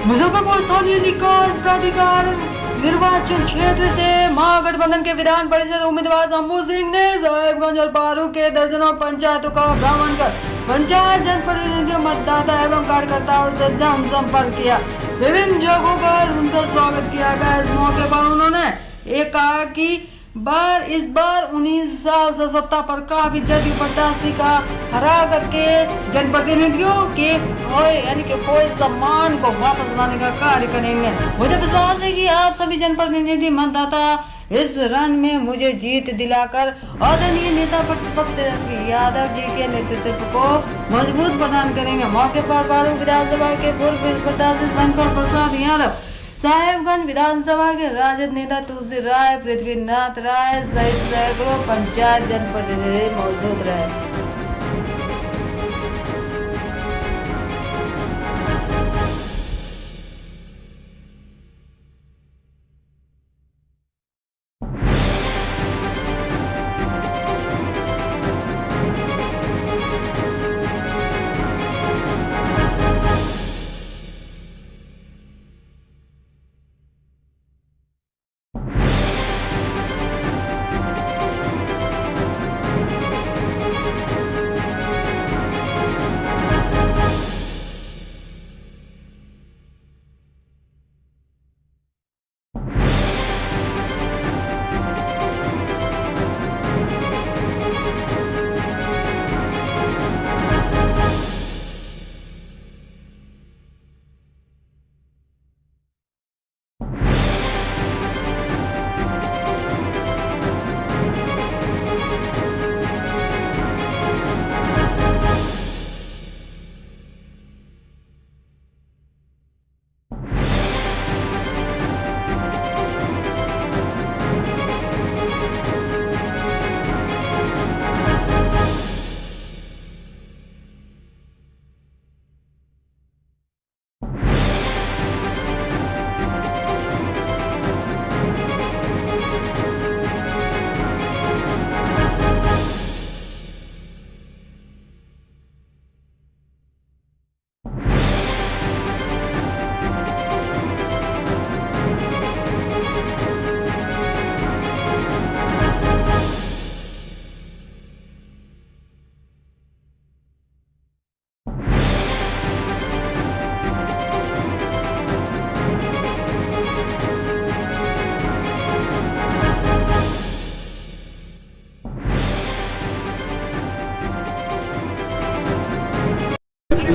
मुजफ्फरपुर स्थानीय विकास प्राधिकार निर्वाचन क्षेत्र से महागठबंधन के विधान परिषद उम्मीदवार शंभू सिंह ने साहेबगंज और पारू के दर्जनों पंचायतों का भ्रमण कर पंचायत जनप्रतिनिधियों, मतदाता एवं कार्यकर्ताओं से जनसंपर्क किया। विभिन्न जगहों पर उनका स्वागत किया गया। इस मौके पर उन्होंने ये कहा कि इस बार 19 साल से सत्ता पर काफी जदयू प्रत्याशी का हरा करके जनप्रतिनिधियों के कोई सम्मान को वापस लाने का कार्य करेंगे। मुझे विश्वास है कि आप सभी जनप्रतिनिधि मतदाता इस रन में मुझे जीत दिलाकर आदरणीय नेता प्रतिपक्ष तेजस्वी यादव जी के नेतृत्व को मजबूत प्रदान करेंगे। मौके पर पारू विधानसभा के पूर्व प्रत्याशी शंकर प्रसाद यादव, साहेबगंज विधानसभा के राजद नेता तुलसी राय, पृथ्वीनाथ राय सहित सैकड़ों पंचायत जनप्रतिनिधि मौजूद रहे।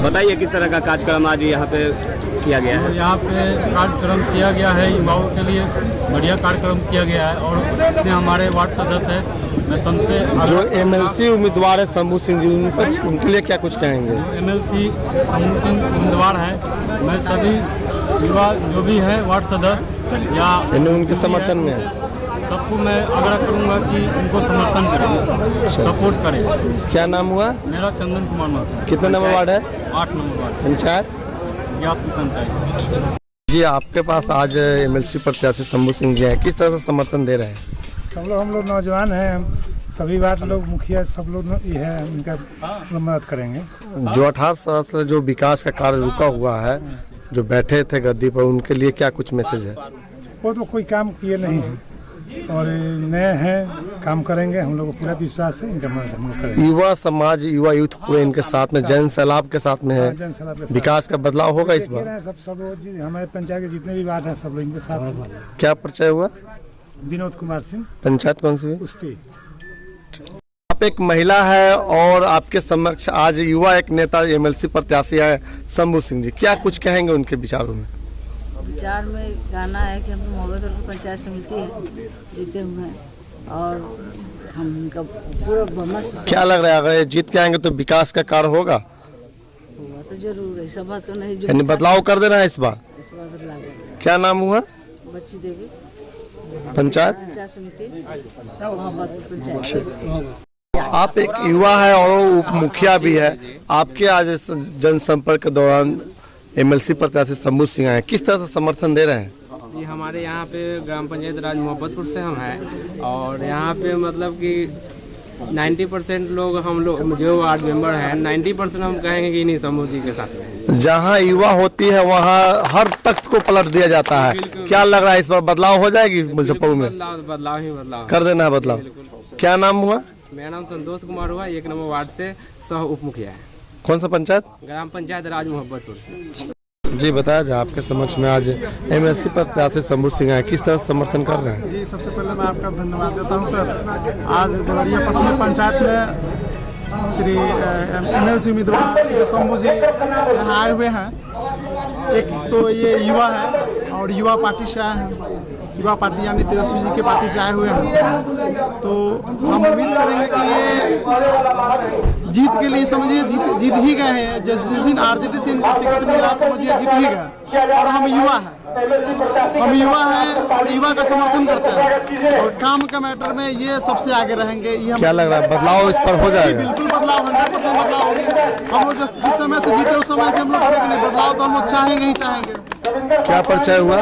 बताइए किस तरह का कार्यक्रम आज यहाँ पे किया गया है? यहाँ पे कार्यक्रम किया गया है, युवाओं के लिए बढ़िया कार्यक्रम किया गया है। और जितने हमारे वार्ड सदस्य हैं, मैं सबसे जो एमएलसी उम्मीदवार है शंभू सिंह जी, उनके लिए क्या कुछ कहेंगे? एमएलसी शंभू सिंह उम्मीदवार है, मैं सभी युवा जो भी है वार्ड सदस्य या उनके समर्थन में है, सबको मैं आग्रह करूँगा कि उनको समर्थन करें, सपोर्ट करें। क्या नाम हुआ? मेरा चंदन कुमार महतो। कितना नंबर वार्ड है? 8 नंबर वार्ड, पंचायत ज्ञातपुर पंचायत। जी, आपके पास आज एमएलसी प्रत्याशी शंभू सिंह जी हैं, किस तरह से समर्थन दे रहे हैं? हम लोग नौजवान हैं, सभी वार्ड लोग मुखिया सब लोग ये है, उनका मदद करेंगे। जो 18 साल से जो विकास का कार्य रुका हुआ है, जो बैठे थे गद्दी पर, उनके लिए क्या कुछ मैसेज है? वो तो कोई काम किए नहीं है और नए हैं, काम करेंगे, हम लोग को पूरा विश्वास है, इनका मदद हम लोग करेंगे। युवा समाज, युवा यूथ पूरे इनके साथ में, जन सैलाब के साथ में है, विकास का बदलाव होगा इस बार। सब हमारे पंचायत के जितने भी वार्ड हैं सब लोग इनके साथ। क्या परिचय हुआ? विनोद कुमार सिंह। पंचायत कौन सी है? उस्ती। आप एक महिला है और आपके समक्ष आज युवा एक नेता एमएलसी प्रत्याशी है शंभू सिंह जी, क्या कुछ कहेंगे उनके विचारों में? विचार में गाना है कि हम मोहब्बत पंचायत समिति है, जीते हुए हैं और हम उनका पूरा बहुमत से। क्या लग रहा है अगर जीत के आएंगे तो विकास का कार्य होगा? होगा तो जरूर है, सब तो नहीं, यानी बदलाव कर देना है इस बार। बदलाव। क्या नाम हुआ? बच्ची देवी, पंचायत समिति, मोहब्बत पंचायत। आप एक युवा है और उप मुखिया भी है, आपके आज जनसंपर्क के दौरान एमएलसी प्रत्याशी शंभू सिंह आए, किस तरह से समर्थन दे रहे हैं? जी, हमारे यहाँ पे ग्राम पंचायत राज मोहब्बतपुर से हम हैं और यहाँ पे मतलब कि 90% लोग हम लोग जो वार्ड मेंबर हैं 90% हम कहेंगे कि इन्हीं समूह जी के साथ हैं। जहाँ युवा होती है वहाँ हर तख्त को पलट दिया जाता है। क्या लग रहा है इस बार बदलाव हो जाएगी मुजफ्फरपुर में? बदलाव कर देना है बदलाव। क्या नाम हुआ? मेरा नाम संतोष कुमार हुआ, 1 नंबर वार्ड से सह उप मुखिया है। कौन सा पंचायत? ग्राम पंचायत राज मोहब्बतपुर से। जी बताया जाए, आपके समक्ष में आज एमएलसी प्रत्याशी शंभू सिंह है, किस तरह समर्थन कर रहे हैं? जी सबसे पहले मैं आपका धन्यवाद देता हूं सर। आज देवरिया पश्चिमी पंचायत में श्री एमएलसी उम्मीदवार श्री शंभू जी यहाँ आए हुए हैं। एक तो ये युवा है और युवा पार्टी से आए हैं, युवा पार्टी यानी तेजस्वी जी के पार्टी से आए हुए हैं। तो हम उम्मीद करेंगे कि ये जीत के लिए समझिए जीत ही गए हैं। जिस दिन आरजेडी से इनको टिकट मिला समझिए जीत ही गए। और हम युवा हैं और युवा का समर्थन करते हैं और काम का मैटर में ये सबसे आगे रहेंगे। ये क्या लग रहा है बदलाव इस पर हो जाएगा? बिल्कुल बदलाव 100% बदलाव होगा। हम लोग जिस समय से जीते उस समय से हम लोग करेंगे नहीं, बदलाव तो हम लोग चाहेंगे ही चाहेंगे। क्या परिचय हुआ?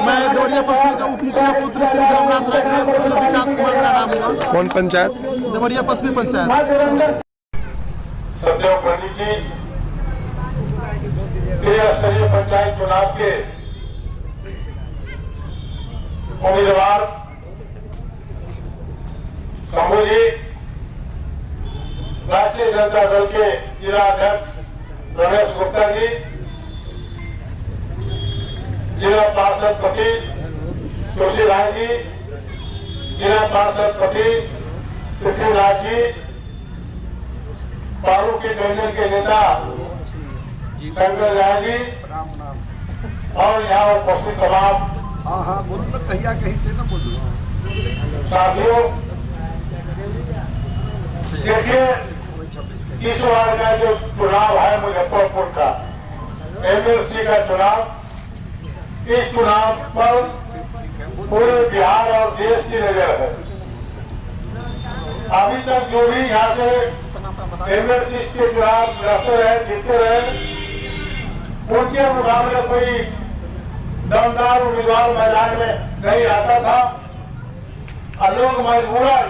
मैं देवरिया पश्चिमी का उप मुखिया पुत्र श्री रामनाथ राय विकास कुमार का नाम हुआ। कौन पंचायत? देवरिया पश्चिमी पंचायत। सदैव पंडित जी त्रिस्तरीय पंचायत चुनाव के उम्मीदवार शंभू जी, राष्ट्रीय जनता दल के जिला अध्यक्ष रमेश गुप्ता जी, जिला पार्षद पति तुलसी राय जी, जिला पार्षद पति पृथ्वीराज जी, पारू के जंगल के नेता शंकर राय जी और यहाँ उपस्थित तमाम साथियों, देखिए इस बार का जो चुनाव है मुजफ्फरपुर का एमएलसी का चुनाव, इस चुनाव पर पूरे बिहार और देश की नजर है। अभी तक जो भी यहाँ से एमएलसी के चुनाव लड़ते रहे जीतते रहे, उनके मुकाबले कोई दमदार उम्मीदवार मैदान में नहीं आता था और लोग मजबूरन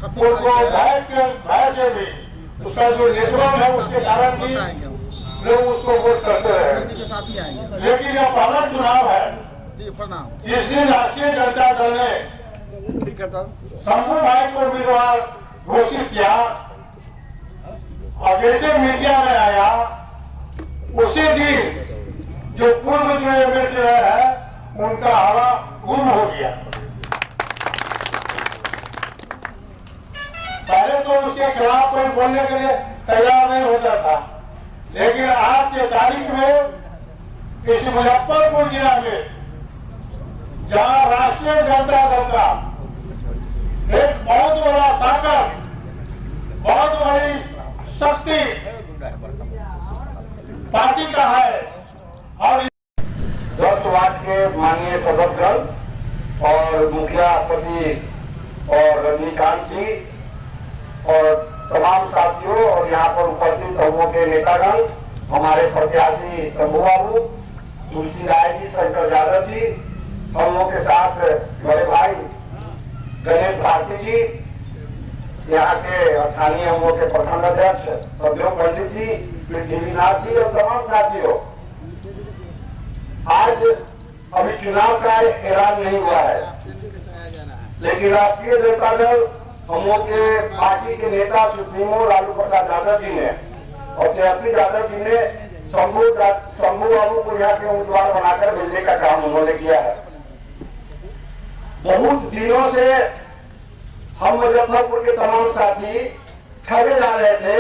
उनको भय से भी उसका जो नेटवर्क है उसके कारण भी लोग उसको वोट करते रहे। लेकिन यह पहला चुनाव है जिस दिन राष्ट्रीय जनता दल ने शंभू भाई को उम्मीदवार घोषित किया और जैसे मीडिया में आया उसी दिन जो पूर्व जो एमएलसी रहे हैं उनका हवा गुम हो गया। पहले तो उसके खिलाफ कोई बोलने के लिए तैयार नहीं होता था, लेकिन आज के तारीख में इस मुजफ्फरपुर जिला में जहां राष्ट्रीय जनता दल का एक बहुत बड़ा ताकत, बहुत बड़ी शक्ति पार्टी का है और 10 वार्ड के माननीय सदस्यगण और मुखिया पति और रजनीकांत जी और तमाम साथियों और यहाँ पर उपस्थित समूह के नेतागण, हमारे प्रत्याशी शंभू बाबू, तुलसी राय जी, शंकर यादव जी, हम लोग के साथ बड़े भाई गणेश भारती जी, यहाँ के स्थानीय हम लोग के प्रखंड अध्यक्ष सदैव पंडित जी, पृथ्वीनाथ जी और तमाम साथियों। आज अभी चुनाव का ऐलान नहीं हुआ है, लेकिन राष्ट्रीय जनता दल हम लोग के पार्टी के नेता सुप्रीमो लालू प्रसाद यादव जी ने और तेजस्वी यादव जी ने शंभू बाबू को यहाँ के उम्मीदवार बनाकर भेजने का काम उन्होंने किया है। बहुत दिनों से हम मुजफ्फरपुर के तमाम साथी ठगे जा रहे थे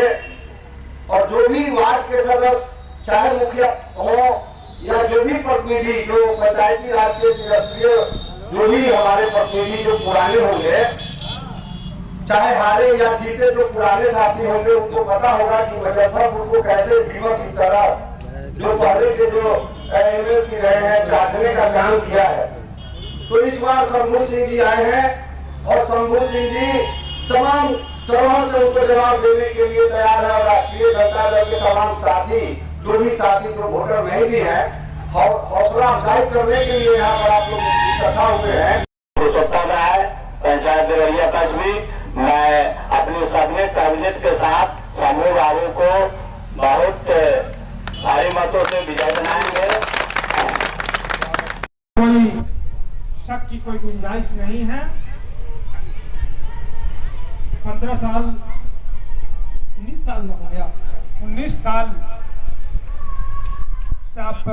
और जो भी वार्ड के सदस्य चाहे मुखिया हो या जो भी प्रतिनिधि जो पंचायती राज के राष्ट्रीय जो भी हमारे प्रतिनिधि जो पुराने होंगे, चाहे हारे या जीते जो पुराने साथी होंगे, उनको पता होगा कि मुजफ्फरपुर को कैसे बीमा की तरह जो पहले के जो एमएलसी रहे हैं चाटने का काम किया है। तो इस बार शंभू सिंह जी आए हैं और शंभू सिंह जी तमाम तरह से उसको जवाब देने के लिए तैयार है और राष्ट्रीय जनता दल के तमाम साथी जो भी साथी जो वोटर नहीं भी है हौसला अफजाई करने के लिए यहाँ पर आप लोग इकट्ठा हुए हैं। सत्ता में है पंचायत देवरिया पश्चिमी मैं अपनी सबमिट कैबिनेट के साथ समूह बाबू को बहुत भारी मतों से विजय बनाएंगे। कोई शक की कोई गुंजाइश नहीं है। 15 साल 19 साल में हो गया, 19 साल से आप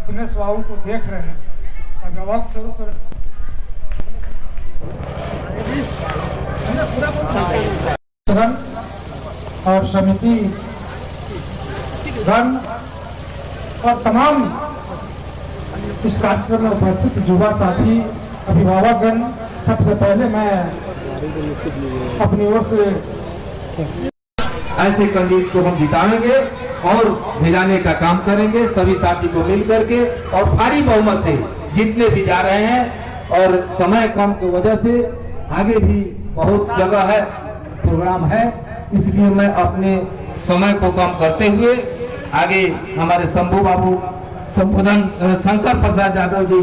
दिनेश बाबू को देख रहे हैं। अभिभावक शुरू कर और समिति गण और तमाम इस कार्यक्रम में उपस्थित युवा साथी, अभिभावकगण, सबसे पहले मैं अपनी ओर से ऐसे कैंडिडेट को हम जिताएंगे और भिजाने का काम करेंगे सभी साथी को मिल करके, और भारी बहुमत से जितने भी जा रहे हैं। और समय कम की वजह से आगे भी बहुत जगह है, प्रोग्राम है, इसलिए मैं अपने समय को कम करते हुए आगे हमारे शंभू बाबू संबोधन, शंकर प्रसाद यादव जी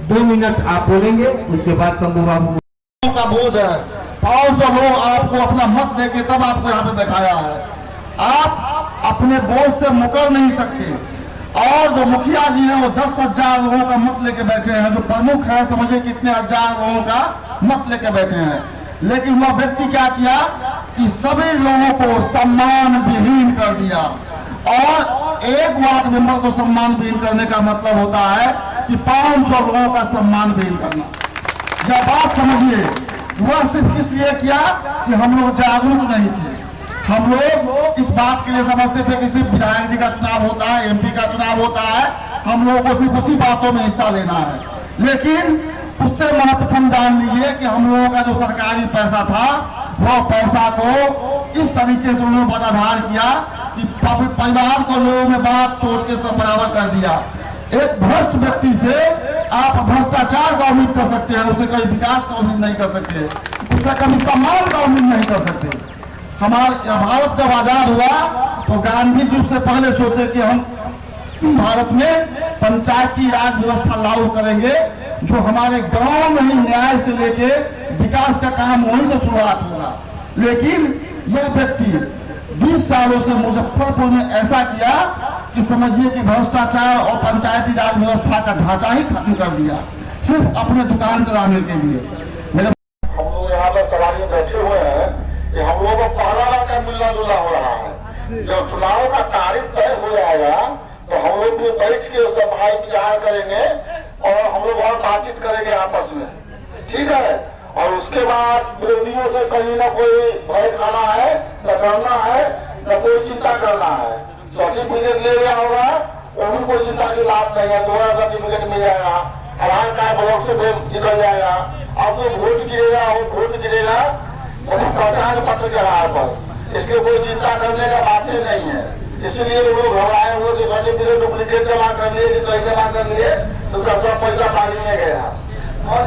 2 मिनट आप बोलेंगे, उसके बाद शंभू बाबू का बोझ है। 500 लोग आपको अपना मत देके तब आपको यहाँ पे बैठाया है। आप अपने बोझ से मुकर नहीं सकते। और जो मुखिया जी हैं वो 10,000 लोगों का मत लेके बैठे हैं। जो प्रमुख है समझे कितने हजार लोगों का मत लेके बैठे हैं। लेकिन वह व्यक्ति क्या किया कि सभी लोगों को सम्मान विहीन कर दिया। और एक वार्ड मेंबर को सम्मान विहीन करने का मतलब होता है कि 500 लोगों का सम्मान विहीन करना। जब बात समझिए, वह सिर्फ इसलिए किया कि हम लोग जागरूक नहीं थे। हम लोग इस बात के लिए समझते थे कि सिर्फ विधायक जी का चुनाव होता है, एमपी का चुनाव होता है, हम लोगों को सिर्फ उसी बातों में हिस्सा लेना है। लेकिन उससे महत्वपूर्ण जान लीजिए कि हम लोगों का जो सरकारी पैसा था, वह पैसा को इस तरीके से उन्होंने बटाधार किया कि परिवार को लोगों में बात चोट के सब बराबर कर दिया। एक भ्रष्ट व्यक्ति से आप भ्रष्टाचार का उम्मीद कर सकते हैं, उससे कभी विकास का उम्मीद नहीं कर सकते, उससे कभी सम्मान का उम्मीद नहीं कर सकते। हमारा भारत जब आजाद हुआ तो गांधी जी उससे पहले सोचे कि हम भारत में पंचायती राज व्यवस्था लागू करेंगे, जो हमारे गांव में ही न्याय से लेके विकास का काम वहीं से शुरुआत होगा। लेकिन यह व्यक्ति 20 सालों से मुजफ्फरपुर में ऐसा किया कि समझिए कि भ्रष्टाचार और पंचायती राज व्यवस्था का ढांचा ही खत्म कर दिया, सिर्फ अपने दुकान चलाने के लिए। हम लोग यहाँ पर सवारी बैठे हुए हैं कि हम लोगों को पहला बार मिलना जुलना हो रहा है। जब चुनाव का तारीख तय हो जाएगा तो हम लोग भी बैठ के उसका भाई विचार करेंगे और हम लोग और बातचीत करेंगे आपस में, ठीक है। और उसके बाद विरोधियों से कहीं ना कोई भय खाना है, न करना है, न कोई चिंता करना है। सर्टिफिकेट ले गया होगा, वो भी कोई चिंता की बात नहीं है। दोबारा सर्टिफिकेट मिल जाएगा, आधार कार्ड ब्लॉक से निकल जाएगा। अब जो वोट गिरेगा वो वोट गिरेगा वही पहचान पत्र के आधार पर। इसलिए कोई चिंता करने का बात ही नहीं है। इसलिए लोग घबराए हुए कि सर्टिफिकेट डुप्लीकेट जमा कर लिए, जमा कर लिए तो सब पैसा पानी में गया। और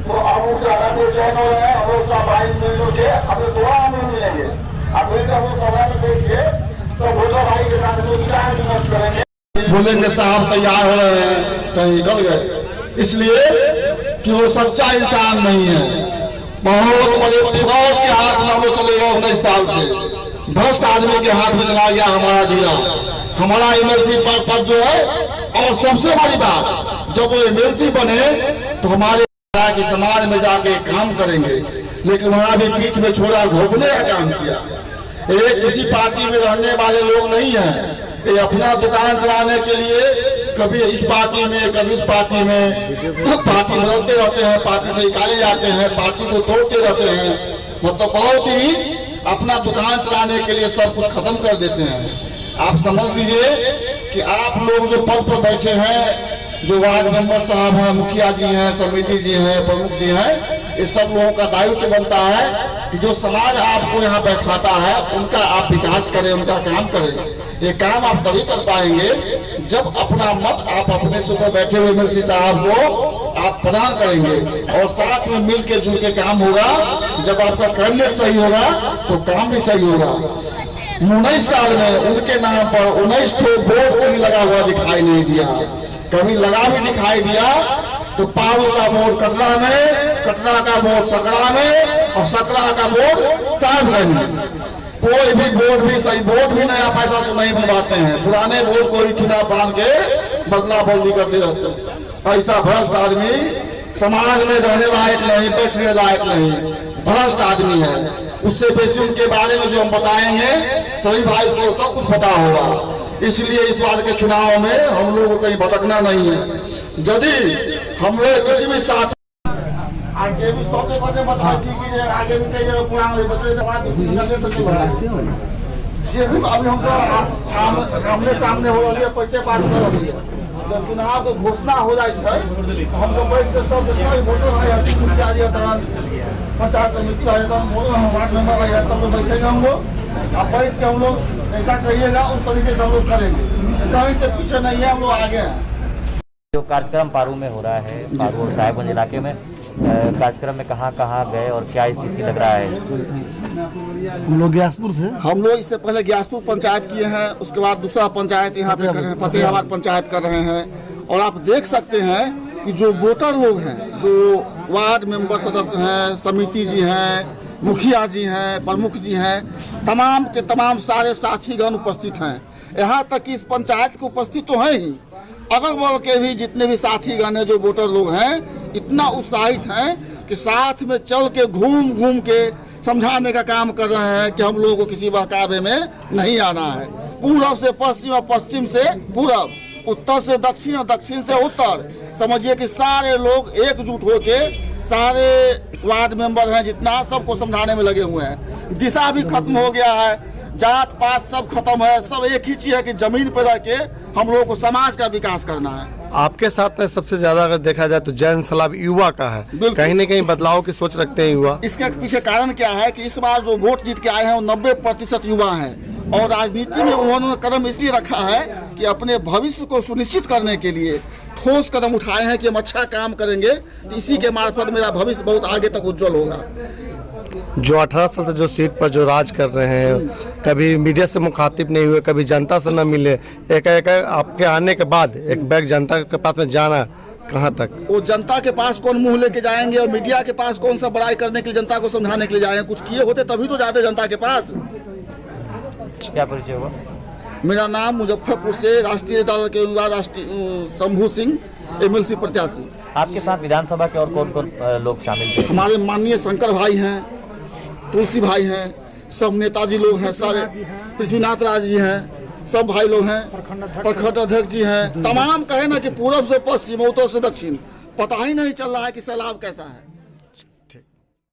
तो अब वो ज्यादा कोई चैन हो रहा है, अब उसका भाई मिल के अब दोबारा हम मिलेंगे। अब जब वो सभा में बैठ के तो भोला भाई के साथ विचार विमर्श करेंगे। बोलेंगे साहब तैयार हो रहे हैं, कहीं निकल गए, इसलिए कि वो सच्चा इंसान नहीं है। बहुत बड़े फ्रॉड के हाथ में वो चले गए 19 साल से। भ्रष्ट आदमी के हाथ में चला गया हमारा जिला, हमारा एमएलसी पद जो है। और सबसे बड़ी बात, जब वो एमएलसी बने तो हमारे कि समाज में जाके काम करेंगे, लेकिन वहां भी पीठ में छोड़ा घोपने का काम किया। ये किसी पार्टी में रहने वाले लोग नहीं है, ये अपना दुकान चलाने के लिए कभी इस पार्टी में कभी इस पार्टी में पार्टी बदलते रहते हैं, पार्टी से निकाले जाते हैं, पार्टी को तोड़ते रहते हैं। मतलब बहुत ही अपना दुकान चलाने के लिए सब कुछ खत्म कर देते हैं। आप समझ लीजिए कि आप लोग जो पद पर बैठे हैं, जो वार्ड मेंबर साहब हैं, मुखिया जी हैं, समिति जी हैं, प्रमुख जी हैं, ये सब लोगों का दायित्व बनता है कि जो समाज आपको यहाँ बैठाता है उनका आप विकास करें, उनका काम करें। ये काम आप तभी कर पाएंगे जब अपना मत आप अपने से ऊपर बैठे हुए एमएलसी साहब को आप प्रदान करेंगे और साथ में मिल के जुल के काम होगा। जब आपका कैबिनेट सही होगा तो काम भी सही होगा। 19 साल में उनके नाम पर 19 ठो वोट कहीं लगा हुआ दिखाई नहीं दिया, कभी लगा भी दिखाई दिया तो पारू का वोट कटरा में कटरा का वोट सकरा में और सकरा का वोट साहबगंज में। कोई भी वोट भी सही वोट भी नया पैसा से नहीं बनवाते हैं, पुराने वोट को ही चुनाव बांध के बदला बदली करते रहते हैं। ऐसा भ्रष्ट आदमी समाज में रहने लायक नहीं, बैठने लायक नहीं, भ्रष्ट आदमी है। उससे बेसी उनके बारे में जो हम बताएंगे सभी भाई को सब कुछ पता होगा। इसलिए इस बार के चुनाव में हम लोगों को कहीं भटकना नहीं है। यदि हम लोग किसी भी साथ आगे भी सौते करते बताइए कि आगे भी कई जगह पुराने बच्चे बात निकलने से ये भी अभी हम तो आमने सामने हो रही है, परिचय बात कर रही है। जब चुनाव के घोषणा हो जाए हम लोग बैठ के सब जितना भी वोटर भाई मुखिया जी पंचायत समिति भाई वार्ड मेंबर भाई सब लोग बैठेंगे हम लोग। अब बैठ के हम लोग ऐसा कहिएगा उस तरीके से हम लोग करेंगे, कहीं से पीछे नहीं है, हम लोग आगे हैं। जो कार्यक्रम पारू में हो रहा है, पारू और साहेबगंज इलाके में कार्यक्रम में कहाँ गए और क्या स्थिति लग रहा है? हम लोग ग्यासपुर थे। हम लोग इससे पहले ग्यासपुर पंचायत किए हैं, उसके बाद दूसरा पंचायत यहाँ पे कर रहे हैं, फतेहाबाद पंचायत कर रहे हैं। और आप देख सकते हैं कि जो वोटर लोग हैं, जो वार्ड मेंबर सदस्य हैं, समिति जी हैं, मुखिया जी हैं, प्रमुख जी हैं, तमाम के तमाम सारे साथीगण उपस्थित हैं। यहाँ तक कि इस पंचायत के उपस्थित तो हैं ही, अगल बगल के भी जितने भी साथीगण हैं, जो वोटर लोग हैं, इतना उत्साहित हैं कि साथ में चल के घूम के समझाने का काम कर रहे हैं कि हम लोगों को किसी बहकावे में नहीं आना है। पूरब से पश्चिम और पश्चिम से पूरब, उत्तर से दक्षिण और दक्षिण से उत्तर, समझिए कि सारे लोग एकजुट होके सारे वार्ड मेंबर हैं जितना, सबको समझाने में लगे हुए हैं। दिशा भी खत्म हो गया है, जात पात सब खत्म है, सब एक ही चीज है कि जमीन पर रह के हम लोगों को समाज का विकास करना है। आपके साथ में सबसे ज्यादा अगर देखा जाए तो जन सलाब युवा का है, कहीं न कहीं बदलाव की सोच रखते हैं युवा। इसके पीछे कारण क्या है कि इस बार जो वोट जीत के आए हैं वो 90% युवा हैं, और राजनीति में उन्होंने कदम इसलिए रखा है कि अपने भविष्य को सुनिश्चित करने के लिए ठोस कदम उठाए हैं कि हम अच्छा काम करेंगे तो इसी के मार्फत मेरा भविष्य बहुत आगे तक उज्जवल होगा। जो 18 साल से जो सीट पर जो राज कर रहे हैं, कभी मीडिया से मुखातिब नहीं हुए, कभी जनता से न मिले, एक आपके आने के बाद एक बैग जनता के पास में जाना, कहाँ तक? वो जनता के पास कौन मुंह लेके जाएंगे और मीडिया के पास कौन सा बड़ाई करने के लिए, जनता को समझाने के लिए जाएंगे? कुछ किए होते तभी तो जाते जनता के पास। क्या परिचय हुआ? मेरा नाम मुजफ्फरपुर से राष्ट्रीय दल के शंभू सिंह, MLC प्रत्याशी। आपके साथ विधानसभा के और कौन लोग शामिल थे? हमारे माननीय शंकर भाई हैं, तुलसी भाई हैं, सब नेताजी लोग हैं, सारे पृथ्वीनाथ राज जी हैं, सब भाई लोग हैं, प्रखंड अध्यक्ष जी हैं। तमाम कहे ना कि पूरब से पश्चिम, उत्तर से दक्षिण, पता ही नहीं चल रहा है कि सैलाब कैसा है।